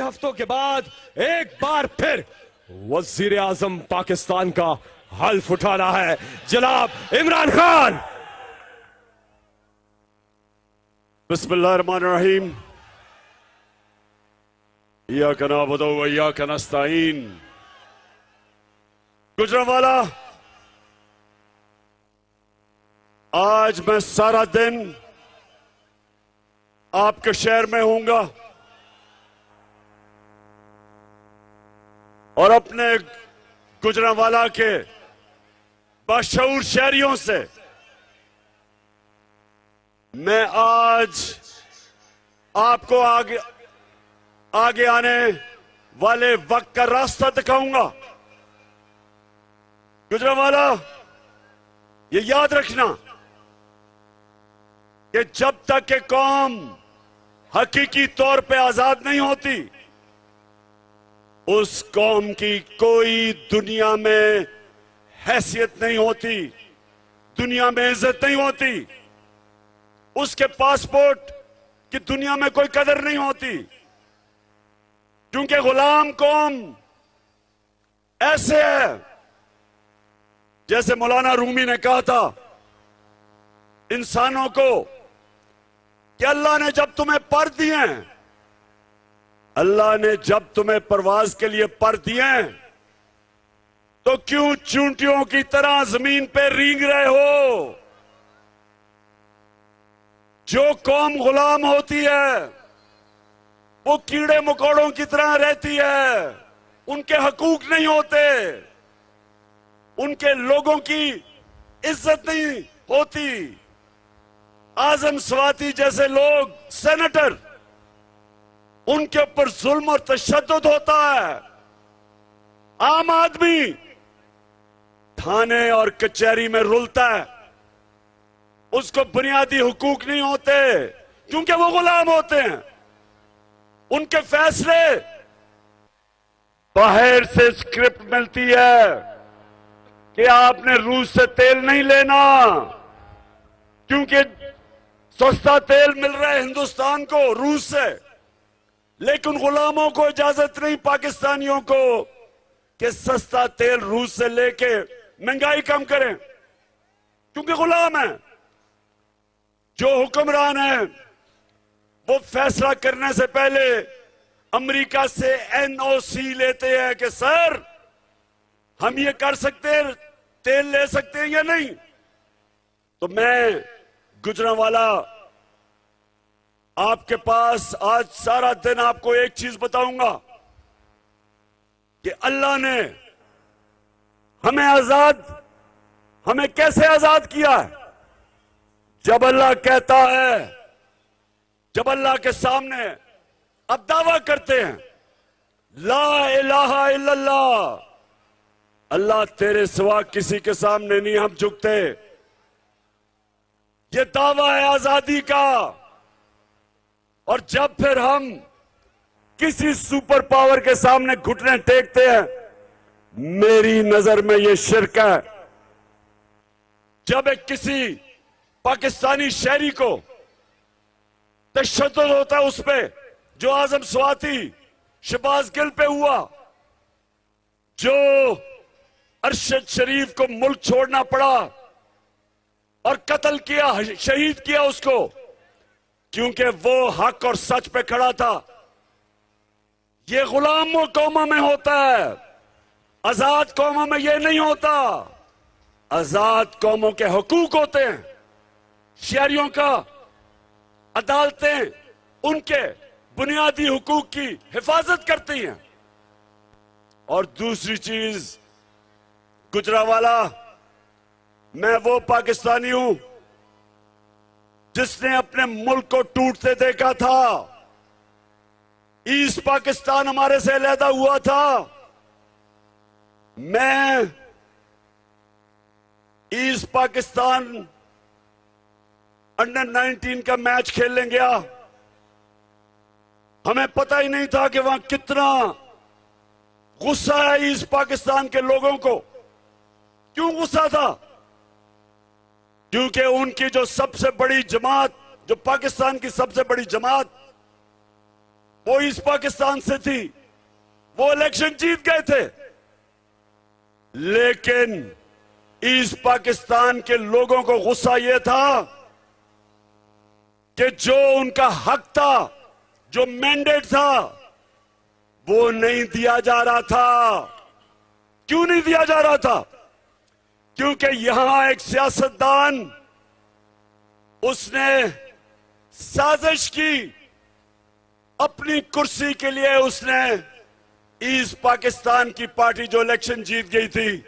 हफ्तों के बाद एक बार फिर वजीर आजम पाकिस्तान का हल्फ उठाना है जनाब इमरान खान। बिस्मिल्लाहिर्रहमानिर्रहीम। इय्याका नअबुदु व इय्याका नस्तईन। गुजरांवाला, आज मैं सारा दिन आपके शहर में हूंगा और अपने गुजरांवाला के बाशऊर शहरियों से मैं आज आपको आगे आने वाले वक्त का रास्ता दिखाऊंगा। गुजरांवाला, ये याद रखना कि जब तक कि कौम हकीकी तौर पे आजाद नहीं होती, उस कौम की कोई दुनिया में हैसियत नहीं होती, दुनिया में इज्जत नहीं होती, उसके पासपोर्ट की दुनिया में कोई कदर नहीं होती। क्योंकि गुलाम कौम ऐसे है, जैसे मौलाना रूमी ने कहा था इंसानों को कि अल्लाह ने जब तुम्हें पर दिए हैं, अल्लाह ने जब तुम्हें परवाज के लिए पर दिए हैं, तो क्यों चूंटियों की तरह जमीन पे रींग रहे हो? जो कौम गुलाम होती है वो कीड़े मकोड़ों की तरह रहती है, उनके हकूक नहीं होते, उनके लोगों की इज्जत नहीं होती। आजम स्वाति जैसे लोग, सेनेटर, उनके ऊपर जुल्म और तशद्दुद होता है। आम आदमी थाने और कचहरी में रुलता है, उसको बुनियादी हुकूक नहीं होते क्योंकि वो गुलाम होते हैं। उनके फैसले बाहर से स्क्रिप्ट मिलती है कि आपने रूस से तेल नहीं लेना क्योंकि सस्ता तेल मिल रहा है हिंदुस्तान को रूस से, लेकिन गुलामों को इजाजत नहीं, पाकिस्तानियों को, कि सस्ता तेल रूस से लेके महंगाई कम करें, क्योंकि गुलाम है। जो हुक्मरान है वो फैसला करने से पहले अमेरिका से एनओसी लेते हैं कि सर हम ये कर सकते हैं, तेल ले सकते हैं या नहीं। तो मैं गुजरांवाला आपके पास आज सारा दिन आपको एक चीज बताऊंगा कि अल्लाह ने हमें कैसे आजाद किया है। जब अल्लाह कहता है, जब अल्लाह के सामने अब दावा करते हैं ला इलाहा इल्लल्लाह, अल्लाह तेरे सिवा किसी के सामने नहीं हम झुकते, ये दावा है आजादी का। और जब फिर हम किसी सुपर पावर के सामने घुटने टेकते हैं, मेरी नजर में ये शिर्क है। जब एक किसी पाकिस्तानी शहरी को तशद्दुद होता है उस पे, जो आजम स्वाति शहबाज गिल पे हुआ, जो अरशद शरीफ को मुल्क छोड़ना पड़ा और कत्ल किया, शहीद किया उसको, क्योंकि वो हक और सच पे खड़ा था। ये गुलाम कौमों में होता है, आजाद कौमों में ये नहीं होता। आजाद कौमों के हुकूक होते हैं, शहरियों का अदालतें उनके बुनियादी हुकूक की हिफाजत करती हैं। और दूसरी चीज, गुजरांवाला, मैं वो पाकिस्तानी हूं जिसने अपने मुल्क को टूटते देखा था। ईस्ट पाकिस्तान हमारे से अलहदा हुआ था। मैं ईस्ट पाकिस्तान अंडर 19 का मैच खेलने गया, हमें पता ही नहीं था कि वहां कितना गुस्सा है ईस्ट पाकिस्तान के लोगों को। क्यों गुस्सा था? क्योंकि उनकी जो सबसे बड़ी जमात, जो पाकिस्तान की सबसे बड़ी जमात वो ईस्ट पाकिस्तान से थी, वो इलेक्शन जीत गए थे, लेकिन ईस्ट पाकिस्तान के लोगों को गुस्सा यह था कि जो उनका हक था, जो मैंडेट था, वो नहीं दिया जा रहा था। क्यों नहीं दिया जा रहा था? क्योंकि यहां एक सियासतदान, उसने साजिश की अपनी कुर्सी के लिए। उसने ईस्ट पाकिस्तान की पार्टी जो इलेक्शन जीत गई थी,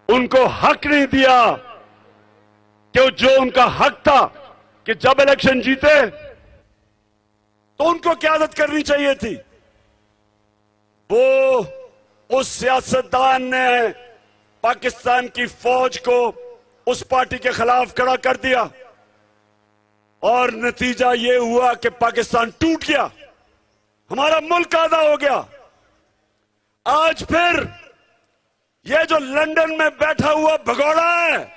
उनको हक नहीं दिया कि जो उनका हक था कि जब इलेक्शन जीते तो उनको क्यादत करनी चाहिए थी। वो उस सियासतदान ने पाकिस्तान की फौज को उस पार्टी के खिलाफ खड़ा कर दिया और नतीजा ये हुआ कि पाकिस्तान टूट गया, हमारा मुल्क आधा हो गया। आज फिर ये जो लंदन में बैठा हुआ भगोड़ा है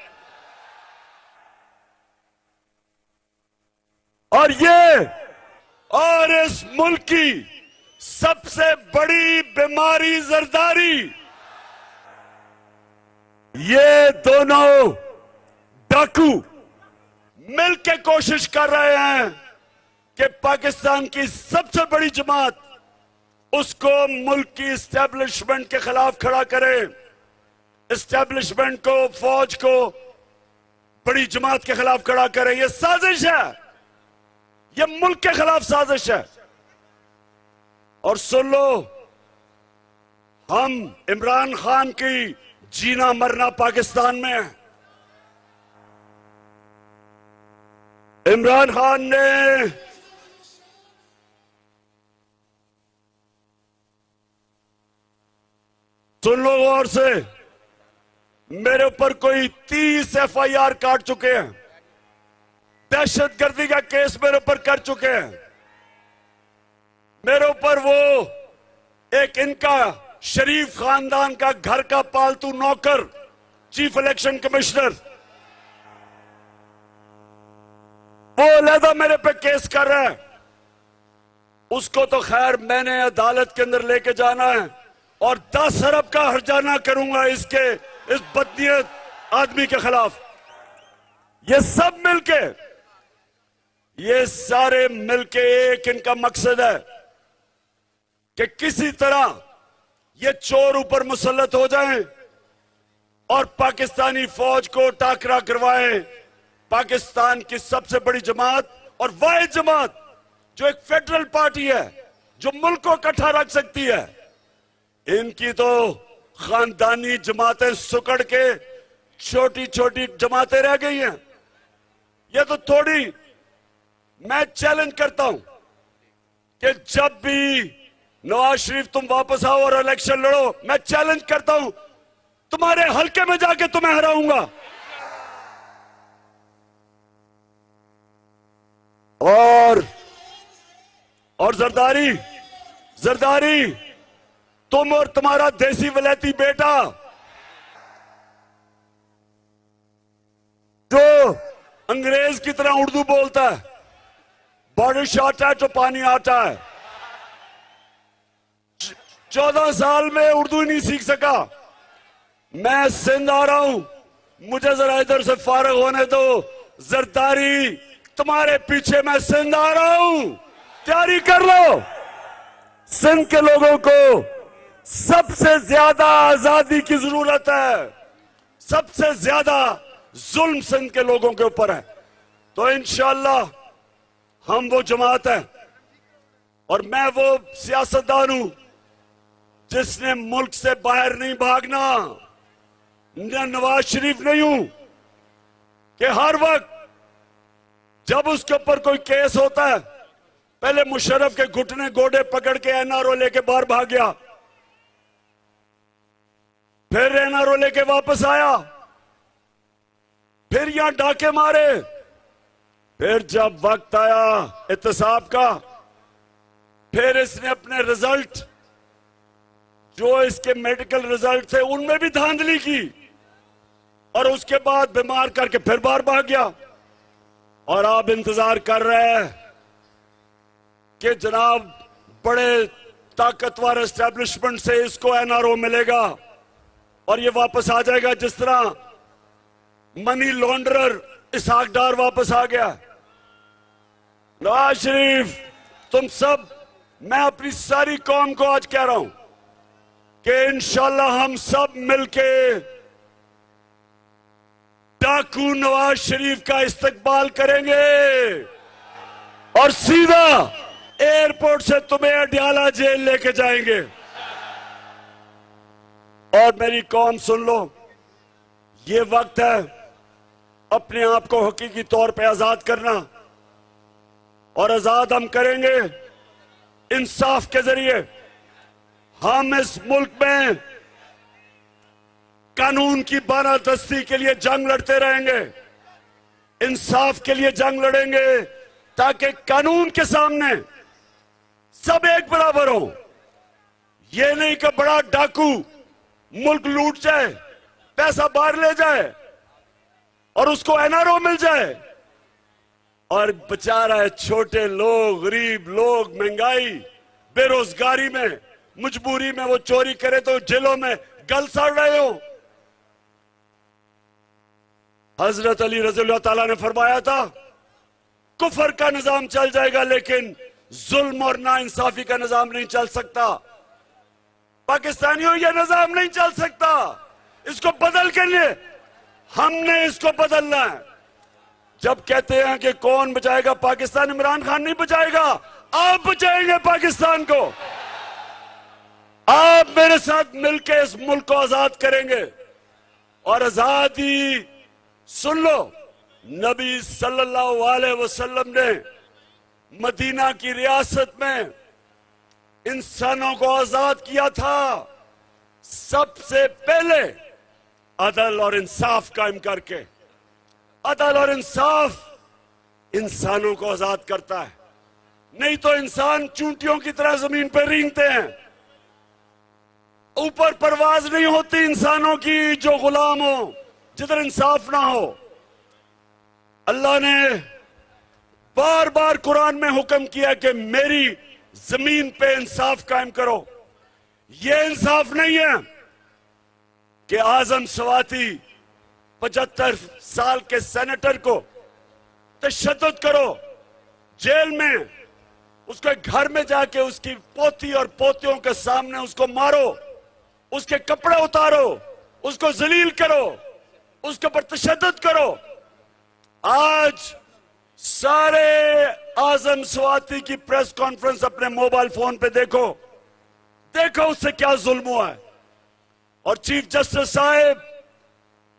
और इस मुल्क की सबसे बड़ी बीमारी जरदारी, ये दोनों डाकू मिलकर कोशिश कर रहे हैं कि पाकिस्तान की सबसे बड़ी जमात उसको मुल्क की इस्टेब्लिशमेंट के खिलाफ खड़ा करे, इस्टेब्लिशमेंट को, फौज को बड़ी जमात के खिलाफ खड़ा करे। ये साजिश है, ये मुल्क के खिलाफ साजिश है। और सुन लो, हम इमरान खान की जीना मरना पाकिस्तान में है। इमरान खान ने सुन लो गौर से, मेरे ऊपर कोई 30 FIR काट चुके हैं, दहशतगर्दी का केस मेरे ऊपर कर चुके हैं। मेरे ऊपर वो एक इनका शरीफ खानदान का घर का पालतू नौकर, चीफ इलेक्शन कमिश्नर, वो अलहदा मेरे पे केस कर रहा है। उसको तो खैर मैंने अदालत के अंदर लेके जाना है और 10 अरब का हर्जाना करूंगा इस बदनीयत आदमी के खिलाफ। ये सब मिलके, ये सारे मिलके एक इनका मकसद है कि किसी तरह ये चोर ऊपर मुसल्लत हो जाएं और पाकिस्तानी फौज को टाकरा करवाएं। पाकिस्तान की सबसे बड़ी जमात और वाहिद जमात जो एक फेडरल पार्टी है, जो मुल्क को इकट्ठा रख सकती है, इनकी तो खानदानी जमातें सुकड़ के छोटी छोटी जमातें रह गई हैं। ये तो थोड़ी, मैं चैलेंज करता हूं कि जब भी नवाज शरीफ तुम वापस आओ और इलेक्शन लड़ो, मैं चैलेंज करता हूं, तुम्हारे हल्के में जाके तुम्हें हराऊंगा। और जरदारी तुम और तुम्हारा देसी वलैती बेटा जो अंग्रेज की तरह उर्दू बोलता है, बारिश आता है तो पानी आता है, 14 साल में उर्दू ही नहीं सीख सका। मैं सिंध आ रहा हूं, मुझे जरा इधर से फारग होने दो। जरदारी तुम्हारे पीछे मैं सिंध आ रहा हूं, तैयारी कर लो। सिंध के लोगों को सबसे ज्यादा आजादी की जरूरत है, सबसे ज्यादा जुल्म सिंध के लोगों के ऊपर है। तो इंशाअल्लाह हम वो जमात है और मैं वो सियासतदान हूं जिसने मुल्क से बाहर नहीं भागना। मैं नवाज शरीफ नहीं हूं कि हर वक्त जब उसके ऊपर कोई केस होता है पहले मुशर्रफ के घुटने गोडे पकड़ के NRO लेके बाहर भाग गया, फिर NRO लेके वापस आया, फिर यहां डाके मारे, फिर जब वक्त आया एहतसाब का, फिर इसने अपने रिजल्ट जो इसके मेडिकल रिजल्ट थे उनमें भी धांधली की और उसके बाद बीमार करके फिर बाहर भाग गया। और आप इंतजार कर रहे हैं कि जनाब बड़े ताकतवर एस्टेब्लिशमेंट से इसको एनआरओ मिलेगा और ये वापस आ जाएगा, जिस तरह मनी लॉन्ड्रर इसहाक डार वापस आ गया। नवाज शरीफ, तुम सब, मैं अपनी सारी कौम को आज कह रहा हूं कि इंशाल्लाह हम सब मिलके डाकू नवाज शरीफ का इस्तकबाल करेंगे और सीधा एयरपोर्ट से तुम्हें अडयाला जेल लेके जाएंगे। और मेरी कौम सुन लो, ये वक्त है अपने आप को हकीकी तौर पे आजाद करना, और आजाद हम करेंगे इंसाफ के जरिए। हम इस मुल्क में कानून की बारादस्ती के लिए जंग लड़ते रहेंगे, इंसाफ के लिए जंग लड़ेंगे, ताकि कानून के सामने सब एक बराबर हो। ये नहीं कि बड़ा डाकू मुल्क लूट जाए, पैसा बाहर ले जाए और उसको एनआरओ मिल जाए, और बेचारा छोटे लोग, गरीब लोग, महंगाई, बेरोजगारी में, मजबूरी में वो चोरी करे तो जेलों में गल सड़ रहे हो। हजरत अली रज़ियल्लाहु ताला ने फरमाया था, कुफर का निजाम चल जाएगा लेकिन जुल्म और नाइंसाफी का निजाम नहीं चल सकता। पाकिस्तानियों, यह निजाम नहीं चल सकता। इसको बदल के लिए हमने इसको बदलना है। जब कहते हैं कि कौन बचाएगा पाकिस्तान, इमरान खान नहीं बचाएगा, आप बचाएंगे पाकिस्तान को। आप मेरे साथ मिलकर इस मुल्क को आजाद करेंगे। और आजादी, सुन लो, नबी सल्लल्लाहु अलैहि वसल्लम ने मदीना की रियासत में इंसानों को आजाद किया था, सबसे पहले अदल और इंसाफ कायम करके। अदल और इंसाफ इंसानों को आजाद करता है, नहीं तो इंसान चूंटियों की तरह जमीन पर रेंगते हैं। ऊपर परवाज नहीं होती इंसानों की जो गुलाम हो, जिधर इंसाफ ना हो। अल्लाह ने बार बार कुरान में हुक्म किया कि मेरी जमीन पे इंसाफ कायम करो। ये इंसाफ नहीं है कि आजम स्वाति 75 साल के सेनेटर को तशद्दुद करो, जेल में, उसके घर में जाके उसकी पोती और पोतियों के सामने उसको मारो, उसके कपड़े उतारो, उसको जलील करो, उसके ऊपर तशद्दुद करो। आज सारे आजम स्वाति की प्रेस कॉन्फ्रेंस अपने मोबाइल फोन पे देखो, देखो उससे क्या जुल्म हुआ है। और चीफ जस्टिस साहब,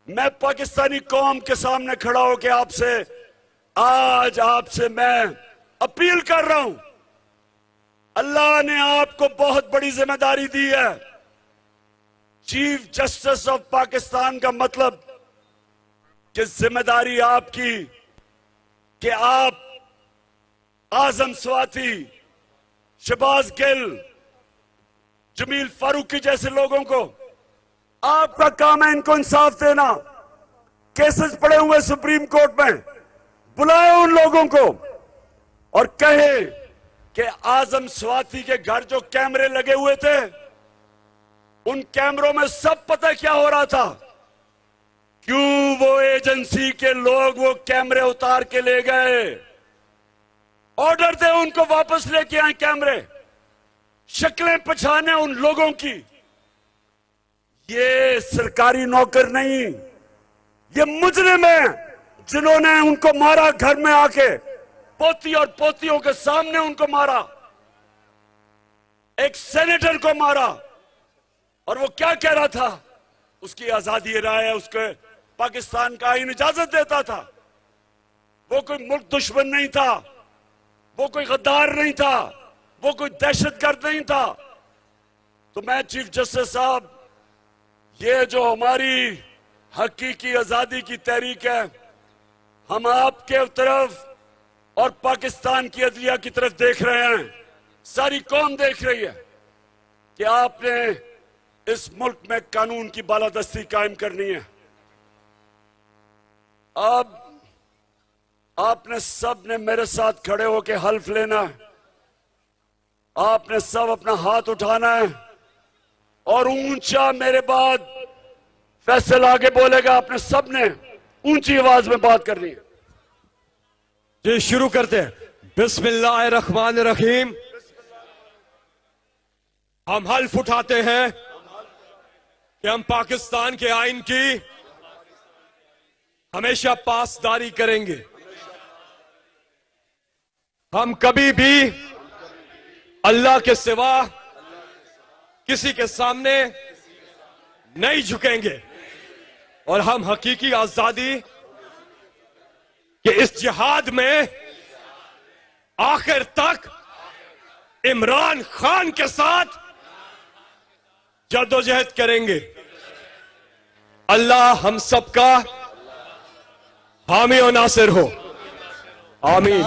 मैं पाकिस्तानी कौम के सामने खड़ा होकर आज आपसे मैं अपील कर रहा हूं, अल्लाह ने आपको बहुत बड़ी जिम्मेदारी दी है। चीफ जस्टिस ऑफ पाकिस्तान का मतलब कि जिम्मेदारी आपकी कि आप आजम स्वाति, शहबाज गिल, जमील फारूकी जैसे लोगों को, आपका काम है इनको इंसाफ देना। केसेस पड़े हुए सुप्रीम कोर्ट में, बुलाए उन लोगों को और कहे कि आजम स्वाति के घर जो कैमरे लगे हुए थे, उन कैमरों में सब पता क्या हो रहा था, क्यों वो एजेंसी के लोग वो कैमरे उतार के ले गए। ऑर्डर दे उनको वापस लेके आए कैमरे, शक्लें पहचाने उन लोगों की। ये सरकारी नौकर नहीं, ये मुजरिम है जिन्होंने उनको मारा, घर में आके पोती और पोतियों के सामने उनको मारा, एक सेनेटर को मारा। और वो क्या कह रहा था, उसकी आजादी राय है, उसके पाकिस्तान का आईन इजाजत देता था। वो कोई मुल्क दुश्मन नहीं था, वो कोई गद्दार नहीं था, वो कोई दहशतगर्द नहीं था। तो मैं चीफ जस्टिस साहब, ये जो हमारी हकीकी आजादी की तहरीक है, हम आपके तरफ और पाकिस्तान की अदलिया की तरफ देख रहे हैं, सारी कौम देख रही है कि आपने इस मुल्क में कानून की बालादस्ती कायम करनी है। अब आपने सब ने मेरे साथ खड़े होकर हल्फ लेना है। आपने सब अपना हाथ उठाना है और ऊंचा मेरे बाद फैसल आगे बोलेगा। आपने सब ने ऊंची आवाज में बात करनी है। जी शुरू करते हैं। बिस्मिल्लाहिर्रहमानिर्रहीम। हम हल्फ उठाते हैं कि हम पाकिस्तान के आइन की हमेशा पासदारी करेंगे। हम कभी भी अल्लाह के सिवा किसी के सामने नहीं झुकेंगे और हम हकीकी आजादी के इस जिहाद में आखिर तक इमरान खान के साथ जद्दोजहद करेंगे। अल्लाह हम सबका हामी और नासिर हो। आमीन।